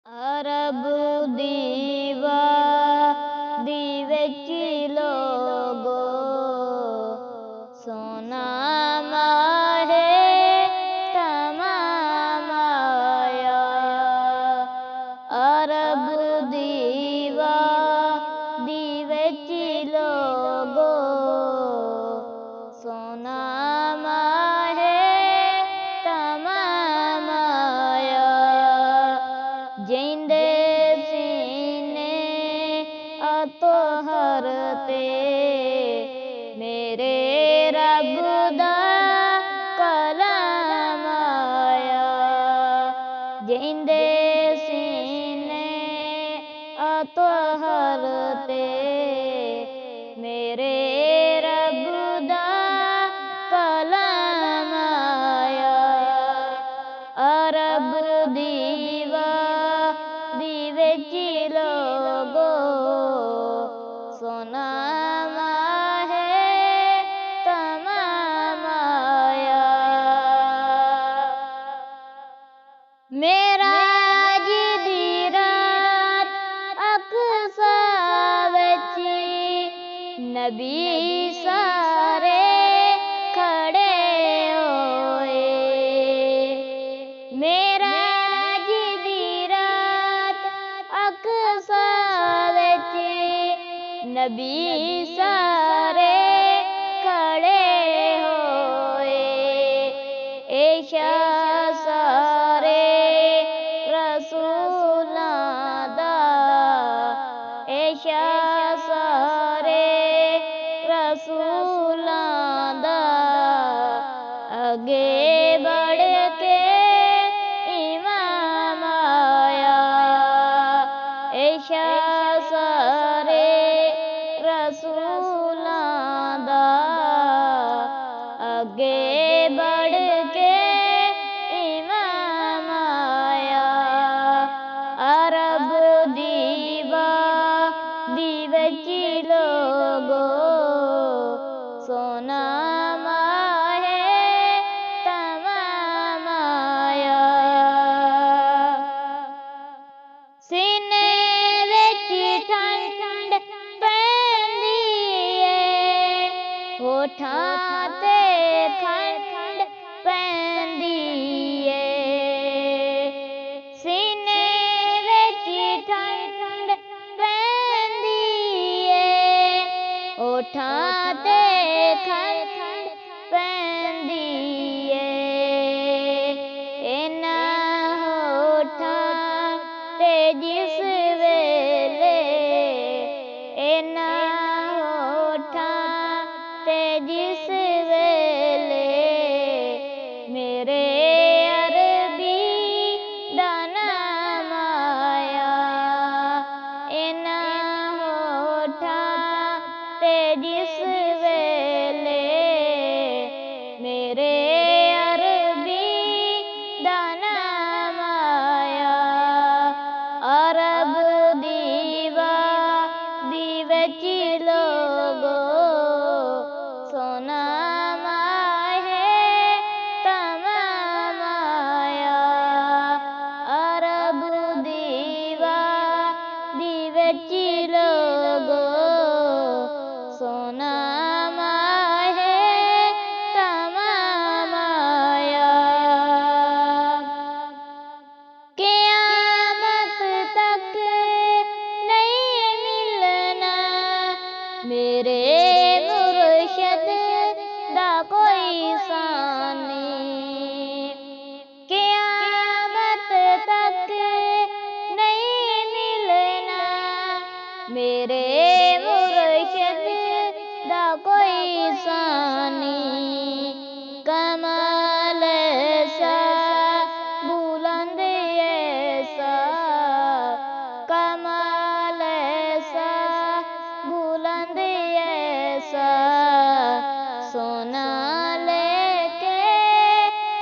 अरब दीवा दिवेच लोगो सोना माहे तमामाया। अरब दीवा दिवेच लोगो सोना माहे तमामाया। जिंदे सीने अतोहर ते मेरे रब दा कलाम आया। जिंदे सीने अतोहर ते मेरे रब दा कलाम आया। अरब दीवा दिवेच लोगो सोना माहे तमामाया। मेराज दी रात अक़सा विच नबी सारे खड़े होए। मेराज दी रात अक़सा विच नबी सारे खड़े होए। ऐशा सारे रसूलां दा, ऐशा सारे रसूलां दा अगे बढ़ के इमाम आया। ऐशा सारे रसूलां दा अगे बढ़ के इमाम आया। अरब दीवा दिवेच लोगो सोना माहे तमामाया। सीने विच ठंड पैंदी ऐ, होठां ते खंड पैंदी ऐ। सीने विच ठंड पैंदी ऐ, होठां ते खंड पैंदी ऐ। इन्हां होठां ते जिस वेले, इन्हां होठां ते जिस वेले मेरे अरबी दा नाम आया। इन्हां होठां ते जिस वेले मेरे अरबी दा नाम आया। अरब दीवा दिवेच लोगो सोना माहे तमामाया। अरब दीवा दिवेच लोगो सोना माहे तमामाया। क़यामत तक नहीं मिलना मेरे मुर्शद दा कोई सानी। क़यामत तक नहीं मिलना मेरे मुर्शद दा कोई सानी। कमाल ऐसा बुलंद ऐसा, कमाल ऐसा बुलंद ऐसा सोना लेके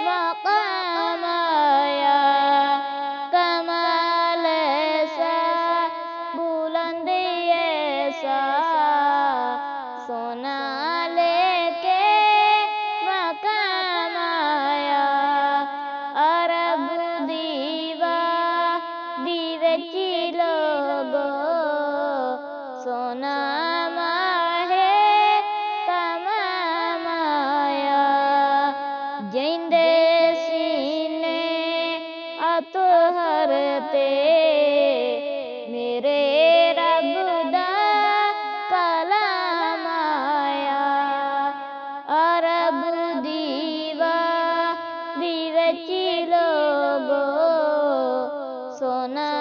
मकाम आया। कमाल ऐसा बुलंद ऐसा सोना लेके ਵਿੱਚ ਲੋਗੋ ਸੋਨਾ ਮਾਹੇ ਕਮ ਮਾਇਆ ਜਿੰਦੇ ਸੀਨੇ ਅਤਹਰ ਤੇ ਮੇਰੇ ਰੱਬ ਦਾ ਕਲਾਮ ਆਇਆ ਅਰਬ ਦੀਵਾ ਦੀ ਵਿੱਚ ਲੋਗੋ ਸੋਨਾ